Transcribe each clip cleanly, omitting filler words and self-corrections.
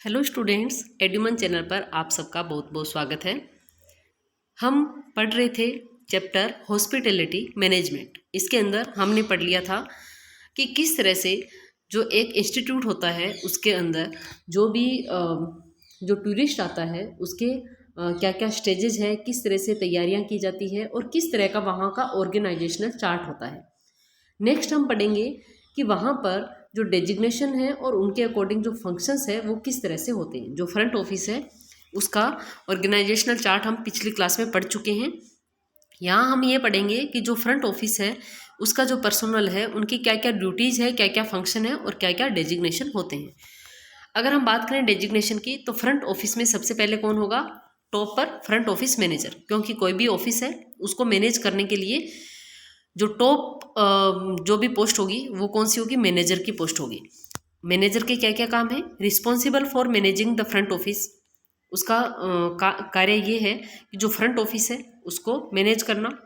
Hello students, एड्यूमन channel पर आप सबका बहुत बहुत स्वागत है। हम पढ़ रहे थे चैप्टर हॉस्पिटैलिटी मैनेजमेंट। इसके अंदर हमने पढ़ लिया था कि किस तरह से जो एक इंस्टीट्यूट होता है उसके अंदर जो भी जो टूरिस्ट आता है उसके क्या क्या स्टेजेस है, किस तरह से तैयारियां की जाती है और किस तरह का वहाँ का ऑर्गेनाइजेशनल चार्ट होता है। नेक्स्ट हम पढ़ेंगे कि वहाँ पर जो डेजिग्नेशन है और उनके अकॉर्डिंग जो फंक्शंस है वो किस तरह से होते हैं। जो फ्रंट ऑफिस है उसका ऑर्गेनाइजेशनल चार्ट हम पिछली क्लास में पढ़ चुके हैं। यहाँ हम ये पढ़ेंगे कि जो फ्रंट ऑफिस है उसका जो पर्सनल है उनकी क्या क्या ड्यूटीज़ है, क्या क्या फंक्शन है और क्या क्या डेजिग्नेशन होते हैं। अगर हम बात करें डेजिग्नेशन की तो फ्रंट ऑफिस में सबसे पहले कौन होगा? टॉप पर फ्रंट ऑफिस मैनेजर, क्योंकि कोई भी ऑफिस है उसको मैनेज करने के लिए जो टॉप जो भी पोस्ट होगी वो कौन सी होगी? मैनेजर की पोस्ट होगी। मैनेजर के क्या क्या काम है? Responsible for managing the front office. उसका कार्य ये है कि जो फ्रंट ऑफिस है उसको मैनेज करना,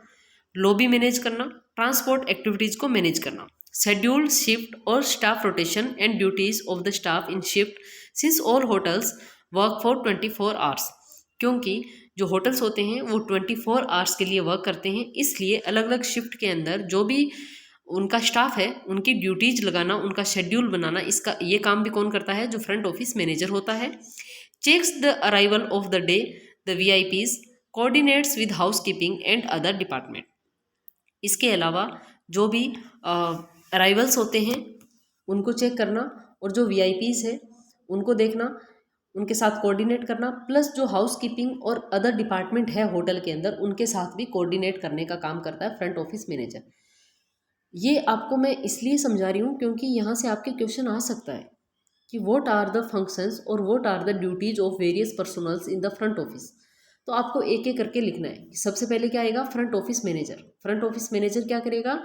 लॉबी मैनेज करना, ट्रांसपोर्ट एक्टिविटीज़ को मैनेज करना, शेड्यूल्ड शिफ्ट और staff rotation and duties of the staff in shift since all hotels work for 24 hours. क्योंकि जो होटल्स होते हैं वो 24 आवर्स के लिए वर्क करते हैं, इसलिए अलग अलग शिफ्ट के अंदर जो भी उनका स्टाफ है उनकी ड्यूटीज लगाना, उनका शेड्यूल बनाना, इसका ये काम भी कौन करता है? जो फ्रंट ऑफिस मैनेजर होता है। Checks the arrival of the day the VIPs, coordinates with house keeping and other department. इसके अलावा जो भी अराइवल्स होते हैं उनको चेक करना और जो VIPs है उनको देखना, उनके साथ कोऑर्डिनेट करना, प्लस जो हाउस कीपिंग और अदर डिपार्टमेंट है होटल के अंदर उनके साथ भी कोऑर्डिनेट करने का काम करता है फ्रंट ऑफिस मैनेजर। ये आपको मैं इसलिए समझा रही हूँ क्योंकि यहाँ से आपके क्वेश्चन आ सकता है कि व्हाट आर द फंक्शंस और what are the duties of various personnels in the front office. तो आपको एक एक करके लिखना है। सबसे पहले क्या आएगा? Front office manager. Front office manager क्या करेगा?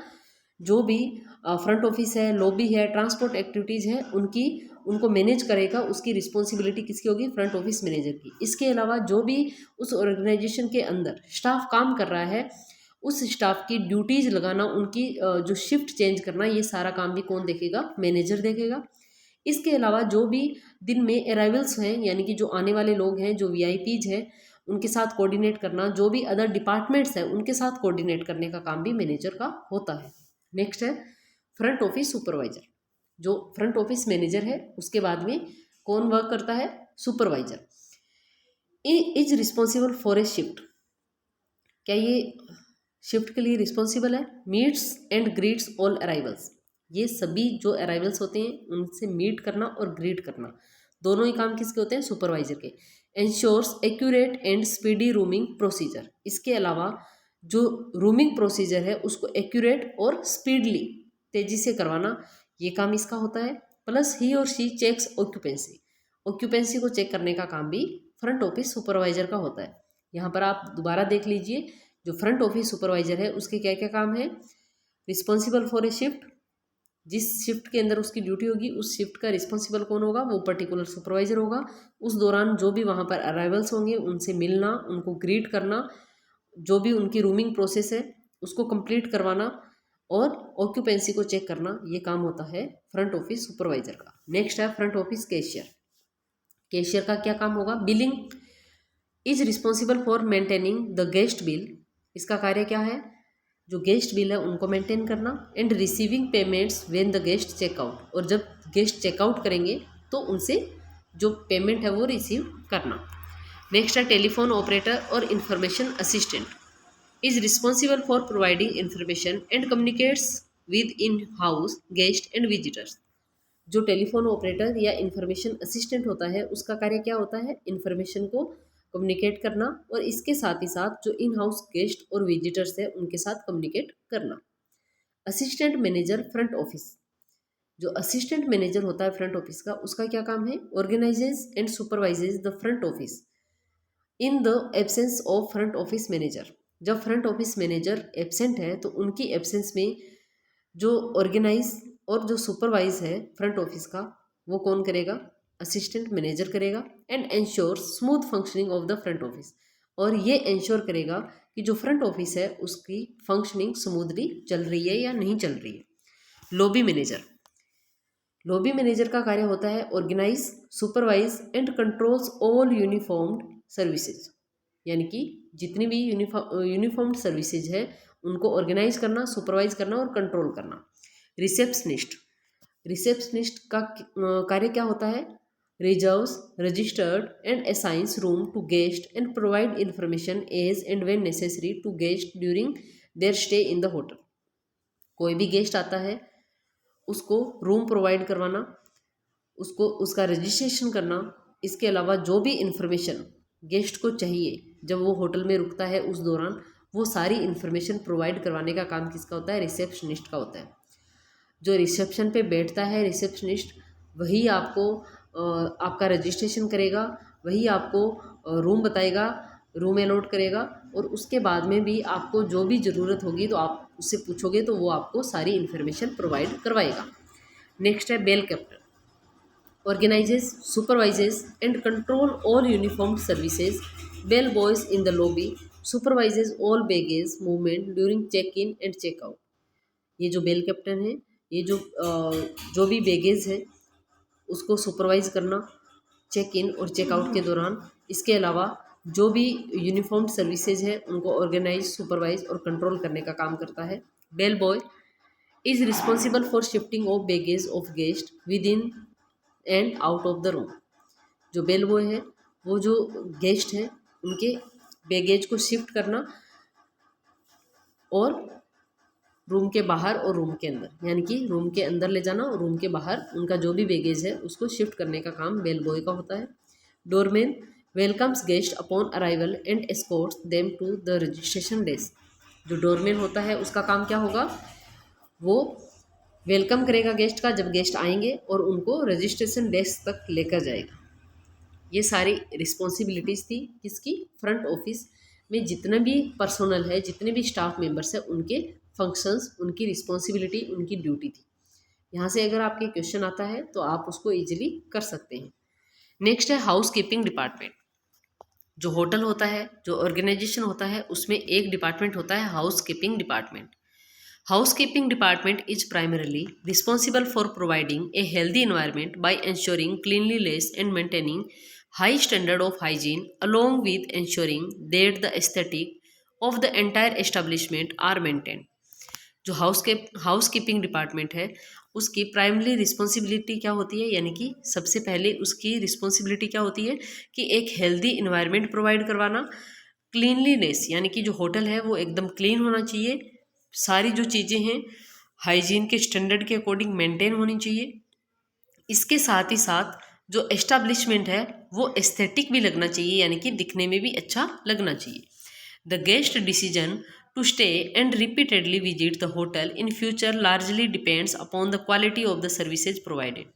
जो भी फ्रंट ऑफिस है, लॉबी है, ट्रांसपोर्ट एक्टिविटीज़ है उनको मैनेज करेगा। उसकी रिस्पॉन्सिबिलिटी किसकी होगी? फ्रंट ऑफिस मैनेजर की। इसके अलावा जो भी उस ऑर्गेनाइजेशन के अंदर स्टाफ काम कर रहा है उस स्टाफ की ड्यूटीज़ लगाना, उनकी जो शिफ्ट चेंज करना, ये सारा काम भी कौन देखेगा? मैनेजर देखेगा। इसके अलावा जो भी दिन में अराइवल्स हैं यानी कि जो आने वाले लोग हैं, जो VIPs हैं, उनके साथ कोऑर्डिनेट करना, जो भी अदर डिपार्टमेंट्स हैं उनके साथ कोऑर्डिनेट करने का काम भी मैनेजर का होता है। नेक्स्ट है फ्रंट ऑफिस सुपरवाइजर। जो फ्रंट ऑफिस मैनेजर है उसके बाद में कौन वर्क करता है? Supervisor. Is responsible for a shift. क्या ये शिफ्ट के लिए रिस्पॉन्सिबल है? Meets and greets all arrivals. ये सभी जो अराइवल्स होते हैं उनसे मीट करना और ग्रीट करना, दोनों ही काम किसके होते हैं? सुपरवाइजर के। Ensures accurate and speedy rooming procedure. इसके अलावा जो रूमिंग प्रोसीजर है उसको एक्यूरेट और स्पीडली, तेजी से करवाना, ये काम इसका होता है। प्लस ही और शी चेक्स ऑक्यूपेंसी। ऑक्यूपेंसी को चेक करने का काम भी फ्रंट ऑफिस सुपरवाइजर का होता है। यहाँ पर आप दोबारा देख लीजिए, जो फ्रंट ऑफिस सुपरवाइजर है उसके क्या क्या काम है? Responsible for a shift. जिस शिफ्ट के अंदर उसकी ड्यूटी होगी उस शिफ्ट का रिस्पॉन्सिबल कौन होगा? वो पर्टिकुलर सुपरवाइजर होगा। उस दौरान जो भी वहाँ पर अराइवल्स होंगे उनसे मिलना, उनको ग्रीट करना, जो भी उनकी रूमिंग प्रोसेस है उसको कंप्लीट करवाना और ऑक्यूपेंसी को चेक करना, ये काम होता है फ्रंट ऑफिस सुपरवाइजर का। नेक्स्ट है फ्रंट ऑफिस कैशियर। कैशियर का क्या काम होगा? Billing. Is responsible for maintaining the guest bill. इसका कार्य क्या है? जो गेस्ट बिल है उनको मेंटेन करना। And receiving payments when the guest checkout. और जब गेस्ट चेकआउट करेंगे तो उनसे जो पेमेंट है वो रिसीव करना। नेक्स्ट है टेलीफोन ऑपरेटर और information assistant. Is responsible for providing information and communicates with in house guest and visitors. जो टेलीफोन ऑपरेटर या इंफॉर्मेशन असिस्टेंट होता है उसका कार्य क्या होता है? इंफॉर्मेशन को कम्युनिकेट करना और इसके साथ ही साथ जो इन हाउस गेस्ट और विजिटर्स है उनके साथ कम्युनिकेट करना। Assistant manager front office. जो असिस्टेंट मैनेजर होता है फ्रंट ऑफिस का उसका क्या काम है? Organises and supervises the front office in the absence of front office manager. जब फ्रंट ऑफिस मैनेजर एब्सेंट है तो उनकी एब्सेंस में जो ऑर्गेनाइज और जो सुपरवाइज है फ्रंट ऑफिस का वो कौन करेगा? असिस्टेंट मैनेजर करेगा। And ensure smooth functioning of the front office. और ये एंश्योर करेगा कि जो फ्रंट ऑफिस है उसकी फंक्शनिंग स्मूथली चल रही है या नहीं चल रही है। Lobby manager. लॉबी मैनेजर का कार्य होता है organise, supervise and controls all uniformed services, यानी कि जितनी भी यूनिफॉर्म्ड सर्विसेज है उनको ऑर्गेनाइज करना, सुपरवाइज करना और कंट्रोल करना। रिसेप्शनिस्ट, रिसेप्शनिस्ट का कार्य क्या होता है? Reserves, registered and assigns room to guest and provide information as and when necessary to guest during their stay in the hotel. कोई भी गेस्ट आता है उसको रूम प्रोवाइड करवाना, उसको उसका रजिस्ट्रेशन करना, इसके अलावा जो भी इंफॉर्मेशन गेस्ट को चाहिए जब वो होटल में रुकता है उस दौरान, वो सारी इन्फॉर्मेशन प्रोवाइड करवाने का काम किसका होता है? रिसेप्शनिस्ट का होता है। जो रिसेप्शन पे बैठता है रिसेप्शनिस्ट, वही आपको आपका रजिस्ट्रेशन करेगा, वही आपको रूम बताएगा, रूम अलॉट करेगा, और उसके बाद में भी आपको जो भी ज़रूरत होगी तो आप उससे पूछोगे तो वो आपको सारी इन्फॉर्मेशन प्रोवाइड करवाएगा। नेक्स्ट है bell captain, organizes, supervises and control all uniformed services. Bell boys in the lobby supervises all baggage movement during check-in and check-out. ये जो बेल कैप्टन है, ये जो भी बैगेज है उसको सुपरवाइज करना चेक इन और चेकआउट के दौरान। इसके अलावा जो भी यूनिफॉर्म्ड सर्विसेज है उनको ऑर्गेनाइज, सुपरवाइज और कंट्रोल करने का काम करता है। Bell boy is responsible for shifting of baggage of guest with in and out of the room. जो बेल बॉय है वो जो गेस्ट हैं उनके बैगेज को शिफ्ट करना और रूम के बाहर और रूम के अंदर, यानी कि रूम के अंदर ले जाना और रूम के बाहर उनका जो भी बैगेज है उसको शिफ्ट करने का काम बेल बॉय का होता है। Doorman welcomes guest upon arrival and escorts them to the registration desk. जो डोरमैन होता है उसका काम क्या होगा? वो वेलकम करेगा गेस्ट का जब गेस्ट आएंगे और उनको रजिस्ट्रेशन डेस्क तक लेकर जाएगा। ये सारी रिस्पॉन्सिबिलिटीज़ थी किसकी? फ्रंट ऑफिस में जितना भी पर्सोनल है, जितने भी स्टाफ मेंबर्स हैं, उनके फंक्शंस, उनकी रिस्पॉन्सिबिलिटी, उनकी ड्यूटी थी। यहाँ से अगर आपके क्वेश्चन आता है तो आप उसको इजीली कर सकते हैं। नेक्स्ट है हाउस कीपिंग डिपार्टमेंट। जो होटल होता है, जो ऑर्गेनाइजेशन होता है, उसमें एक डिपार्टमेंट होता है house keeping department. Housekeeping department is primarily responsible for providing a healthy environment by ensuring cleanliness and maintaining high standard of hygiene, along with ensuring that the aesthetic of the entire establishment are maintained. जो housekeeping department है उसकी primary responsibility क्या होती है, यानी कि सबसे पहले उसकी रिस्पॉन्सिबिलिटी क्या होती है कि एक हेल्दी इन्वायरमेंट प्रोवाइड करवाना, क्लीनलीनेस यानी कि जो होटल है वो एकदम क्लीन होना चाहिए, सारी जो चीज़ें हैं हाइजीन के स्टैंडर्ड के अकॉर्डिंग मेंटेन होनी चाहिए। इसके साथ ही साथ जो एस्टैब्लिशमेंट है वो एस्थेटिक भी लगना चाहिए, यानी कि दिखने में भी अच्छा लगना चाहिए। The guest decision to stay and repeatedly visit the hotel in future largely depends upon the quality of the services provided.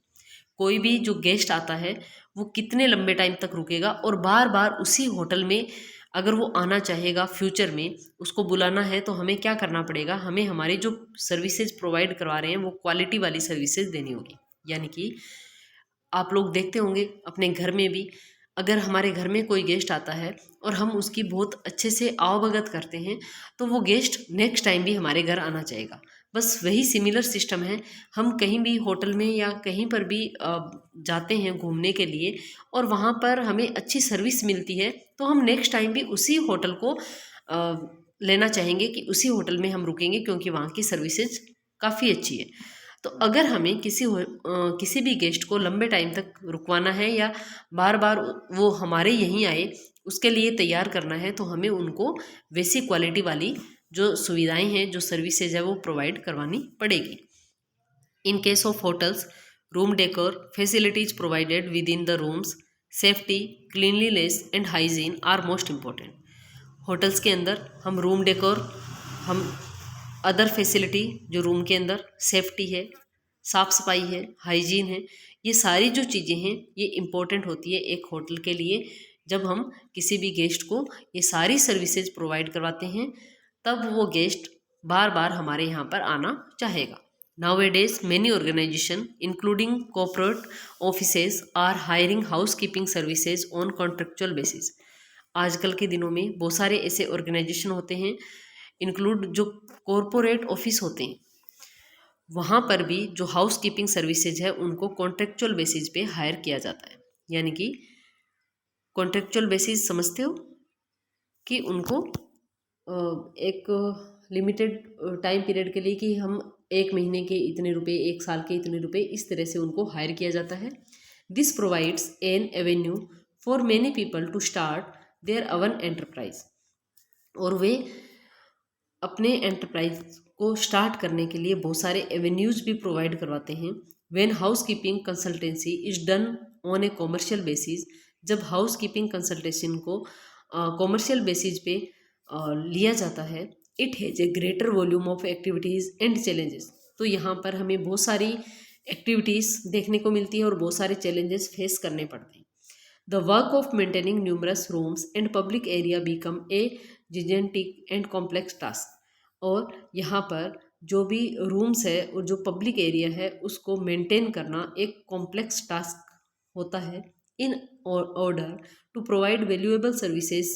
कोई भी जो गेस्ट आता है वो कितने लंबे टाइम तक रुकेगा और बार बार उसी होटल में अगर वो आना चाहेगा, फ्यूचर में उसको बुलाना है तो हमें क्या करना पड़ेगा? हमें हमारे जो सर्विसेज प्रोवाइड करवा रहे हैं वो क्वालिटी वाली सर्विसेज देनी होगी। यानी कि आप लोग देखते होंगे अपने घर में भी, अगर हमारे घर में कोई गेस्ट आता है और हम उसकी बहुत अच्छे से आवभगत करते हैं तो वो गेस्ट नेक्स्ट टाइम भी हमारे घर आना चाहेगा। बस वही सिमिलर सिस्टम है, हम कहीं भी होटल में या कहीं पर भी जाते हैं घूमने के लिए और वहाँ पर हमें अच्छी सर्विस मिलती है तो हम नेक्स्ट टाइम भी उसी होटल को लेना चाहेंगे कि उसी होटल में हम रुकेंगे क्योंकि वहाँ की सर्विसेज काफ़ी अच्छी है। तो अगर हमें किसी भी गेस्ट को लंबे टाइम तक रुकवाना है या बार बार वो हमारे यहीं आए उसके लिए तैयार करना है तो हमें उनको वैसी क्वालिटी वाली जो सुविधाएं हैं, जो सर्विसेज है वो प्रोवाइड करवानी पड़ेगी। In case of hotels, room decor facilities provided with in the rooms, safety, cleanliness and hygiene are most important. Hotels के अंदर हम रूम डेकोर, हम अदर फैसिलिटी जो रूम के अंदर सेफ्टी है, साफ़ सफाई है, हाइजीन है, ये सारी जो चीज़ें हैं ये इम्पोर्टेंट होती है एक होटल के लिए। जब हम किसी भी गेस्ट को ये सारी सर्विसेज प्रोवाइड करवाते हैं तब वो गेस्ट बार बार हमारे यहाँ पर आना चाहेगा। Nowadays, many organizations, including corporate offices, are hiring housekeeping services on contractual basis. आजकल के दिनों में बहुत सारे ऐसे ऑर्गेनाइजेशन होते हैं, इंक्लूड जो कॉरपोरेट ऑफिस होते हैं, वहाँ पर भी जो हाउस कीपिंग सर्विसेज है उनको कॉन्ट्रेक्चुअल बेसिस पे हायर किया जाता है। यानी कि कॉन्ट्रेक्चुअल बेसिस समझते हो कि उनको एक लिमिटेड टाइम पीरियड के लिए कि हम 1 महीने के इतने रुपए, 1 साल के इतने रुपए, इस तरह से उनको हायर किया जाता है। This provides an avenue for many people to start their own enterprise. और वे अपने एंटरप्राइज को स्टार्ट करने के लिए बहुत सारे एवेन्यूज भी प्रोवाइड करवाते हैं। When house keeping consultancy is done on a commercial basis, जब हाउस कीपिंग कंसल्टेशन को कॉमर्शियल बेसिस पे लिया जाता है, it has a greater volume of activities and challenges. तो यहाँ पर हमें बहुत सारी एक्टिविटीज़ देखने को मिलती है और बहुत सारे चैलेंजेस फेस करने पड़ते हैं। The work of maintaining numerous rooms and public area become a gigantic and complex task. और यहाँ पर जो भी रूम्स है और जो पब्लिक एरिया है उसको मेंटेन करना एक कॉम्प्लेक्स टास्क होता है। इन order to provide valuable services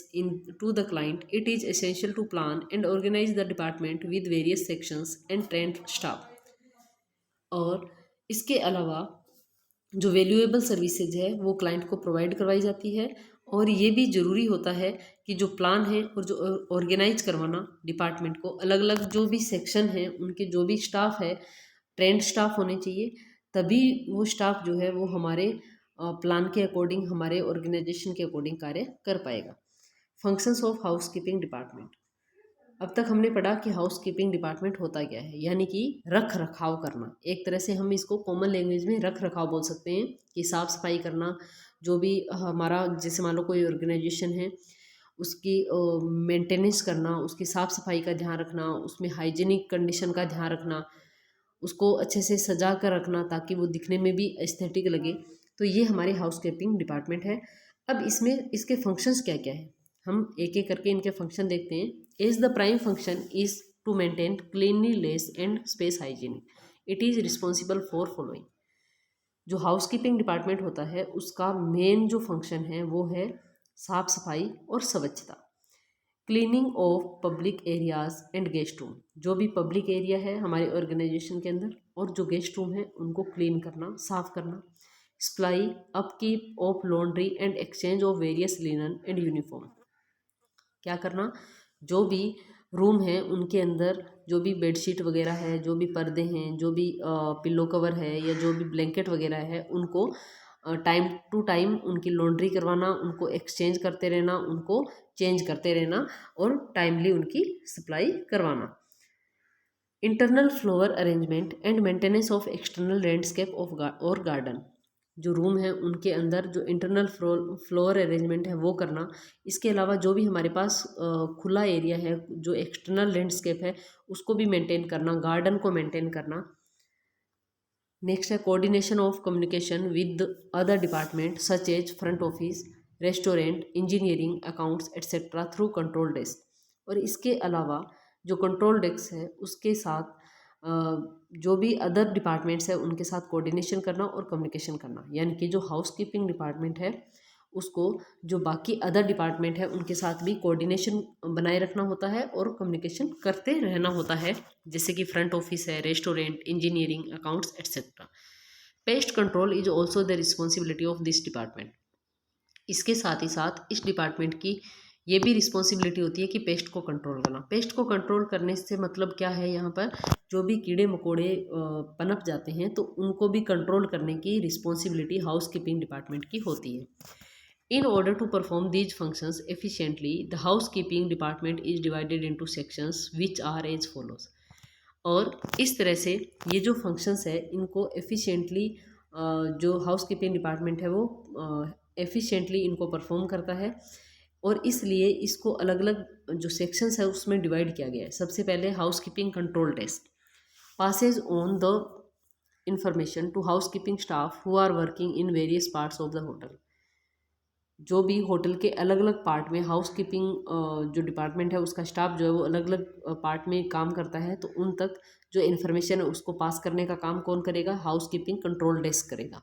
to the client, it is essential to plan and organize the department with various sections and trained staff। और इसके अलावा जो वैल्यूएबल सर्विसेज है वो क्लाइंट को प्रोवाइड करवाई जाती है। और ये भी ज़रूरी होता है कि जो प्लान है और जो ऑर्गेनाइज करवाना डिपार्टमेंट को, अलग अलग जो भी सेक्शन है उनके जो भी स्टाफ है, ट्रेंड स्टाफ होने चाहिए, तभी वो स्टाफ जो है वो हमारे प्लान के अकॉर्डिंग, हमारे ऑर्गेनाइजेशन के अकॉर्डिंग कार्य कर पाएगा। Functions of house keeping department. अब तक हमने पढ़ा कि हाउस कीपिंग डिपार्टमेंट होता क्या है, यानी कि रख रखाव करना। एक तरह से हम इसको कॉमन लैंग्वेज में रख रखाव बोल सकते हैं कि साफ़ सफाई करना, जो भी हमारा, जैसे मान लो कोई ऑर्गेनाइजेशन है उसकी मेंटेनेंस करना, उसकी साफ़ सफाई का ध्यान रखना, उसमें हाइजीनिक कंडीशन का ध्यान रखना, उसको अच्छे से सजा कर रखना ताकि वो दिखने में भी एस्थेटिक लगे। तो ये हमारे हाउस कीपिंग डिपार्टमेंट है। अब इसमें इसके फंक्शंस क्या क्या है, हम एक एक करके इनके फंक्शन देखते हैं। As the prime function is to maintain cleanliness and space hygienic. It is responsible for following. जो हाउस कीपिंग डिपार्टमेंट होता है उसका मेन जो फंक्शन है वो है साफ सफाई और स्वच्छता। Cleaning of public areas and guest room. जो भी पब्लिक एरिया है हमारे ऑर्गेनाइजेशन के अंदर और जो गेस्ट रूम है उनको क्लीन करना, साफ करना। Supply upkeep of laundry and exchange of various linen and uniform. क्या करना, जो भी रूम है उनके अंदर जो भी बेडशीट वगैरह है, जो भी पर्दे हैं, जो भी पिल्लो कवर है या जो भी ब्लैंकेट वगैरह है, उनको टाइम टू टाइम उनकी लॉन्ड्री करवाना, उनको एक्सचेंज करते रहना, उनको चेंज करते रहना और टाइमली उनकी सप्लाई करवाना। Internal floor arrangement and maintenance of external landscape of और गार्डन। जो रूम है उनके अंदर जो इंटरनल फ्लोर अरेंजमेंट है वो करना। इसके अलावा जो भी हमारे पास खुला एरिया है, जो एक्सटर्नल लैंडस्केप है उसको भी मेंटेन करना, गार्डन को मेंटेन करना। नेक्स्ट है coordination of communication with other department such as front office, restaurant, engineering, accounts etcetera through control desk. और इसके अलावा जो कंट्रोल डेस्क है उसके साथ जो भी अदर डिपार्टमेंट्स है उनके साथ कोऑर्डिनेशन करना और कम्युनिकेशन करना। यानी कि जो हाउस कीपिंग डिपार्टमेंट है उसको जो बाकी अदर डिपार्टमेंट है उनके साथ भी कोऑर्डिनेशन बनाए रखना होता है और कम्युनिकेशन करते रहना होता है, जैसे कि फ्रंट ऑफिस है, restaurant, engineering, accounts etcetera. Pest control is also the responsibility of this department. इसके साथ ही साथ इस डिपार्टमेंट की ये भी रिस्पॉन्सिबिलिटी होती है कि पेस्ट को कंट्रोल करना। पेस्ट को कंट्रोल करने से मतलब क्या है, यहाँ पर जो भी कीड़े मकोड़े पनप जाते हैं तो उनको भी कंट्रोल करने की रिस्पॉन्सिबिलिटी हाउस कीपिंग डिपार्टमेंट की होती है। In order to perform these functions efficiently, the housekeeping department is divided into sections which are as follows। और इस तरह से ये जो functions है इनको efficiently जो housekeeping डिपार्टमेंट है वो efficiently इनको परफॉर्म करता है और इसलिए इसको अलग अलग जो सेक्शंस है उसमें डिवाइड किया गया है। सबसे पहले housekeeping control desk passes on the information to housekeeping staff who are working in various parts of the hotel. जो भी होटल के अलग अलग पार्ट में हाउस कीपिंग जो डिपार्टमेंट है उसका स्टाफ जो है वो अलग अलग पार्ट में काम करता है, तो उन तक जो इन्फॉर्मेशन है उसको पास करने का काम कौन करेगा, हाउस कीपिंग कंट्रोल डेस्क करेगा।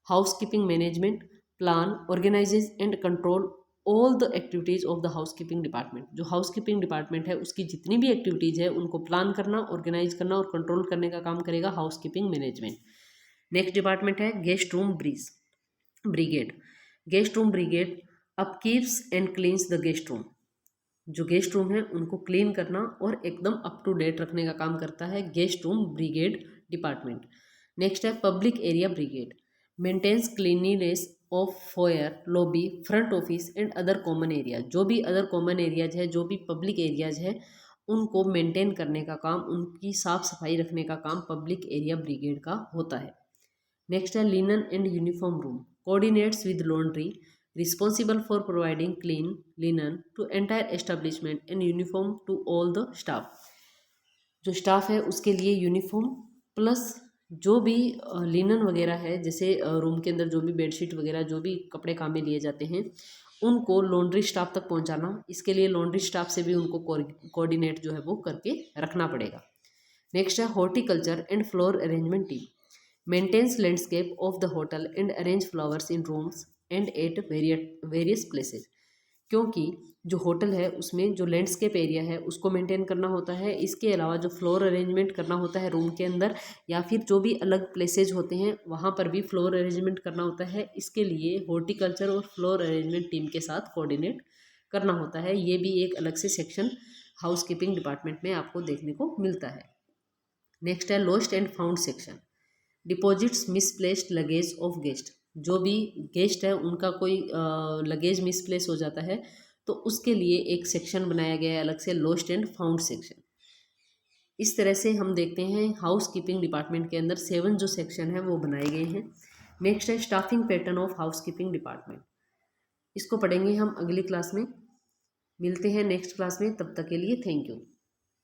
Housekeeping management plan organises and control all the activities of the house keeping department. जो हाउस कीपिंग डिपार्टमेंट है उसकी जितनी भी एक्टिविटीज़ है उनको प्लान करना, ऑर्गेनाइज करना और कंट्रोल करने का काम करेगा housekeeping management. Next department है guest room brigade. Guest room brigade upkeeps and cleans the guest room. जो गेस्ट रूम है उनको क्लीन करना और एकदम अप टू डेट रखने का काम करता है guest room brigade department. Next है public area brigade. Maintains cleanliness of foyer, lobby, front office and other common area. जो भी अदर कॉमन एरियाज है, जो भी पब्लिक एरियाज है, उनको मेंटेन करने का काम, उनकी साफ सफाई रखने का काम पब्लिक एरिया ब्रिगेड का होता है। नेक्स्ट है linen and uniform room. Coordinates with laundry, responsible for providing clean linen to entire establishment and uniform to all the staff. जो स्टाफ है उसके लिए यूनिफॉर्म प्लस जो भी लिनन वगैरह है, जैसे रूम के अंदर जो भी बेडशीट वगैरह जो भी कपड़े काम में लिए जाते हैं उनको लॉन्ड्री स्टाफ तक पहुंचाना। इसके लिए लॉन्ड्री स्टाफ से भी उनको कोऑर्डिनेट जो है वो करके रखना पड़ेगा। नेक्स्ट है horticulture and flower arrangement team. Maintains landscape of the hotel and arrange flowers in rooms and at various places. क्योंकि जो होटल है उसमें जो लैंडस्केप एरिया है उसको मेंटेन करना होता है। इसके अलावा जो फ्लोर अरेंजमेंट करना होता है रूम के अंदर या फिर जो भी अलग प्लेसेज होते हैं वहाँ पर भी फ्लोर अरेंजमेंट करना होता है। इसके लिए हॉर्टिकल्चर और फ्लोर अरेंजमेंट टीम के साथ कोऑर्डिनेट करना होता है। ये भी एक अलग से सेक्शन हाउस कीपिंग डिपार्टमेंट में आपको देखने को मिलता है। नेक्स्ट है lost and found section. Deposits misplaced luggage of guest. जो भी गेस्ट है उनका कोई लगेज मिसप्लेस हो जाता है तो उसके लिए एक सेक्शन बनाया गया है अलग से, लॉस्ट एंड फाउंड सेक्शन। इस तरह से हम देखते हैं हाउस कीपिंग डिपार्टमेंट के अंदर 7 जो सेक्शन है वो बनाए गए हैं। नेक्स्ट है staffing pattern of house keeping department. इसको पढ़ेंगे हम अगली क्लास में। मिलते हैं नेक्स्ट क्लास में, तब तक के लिए थैंक यू।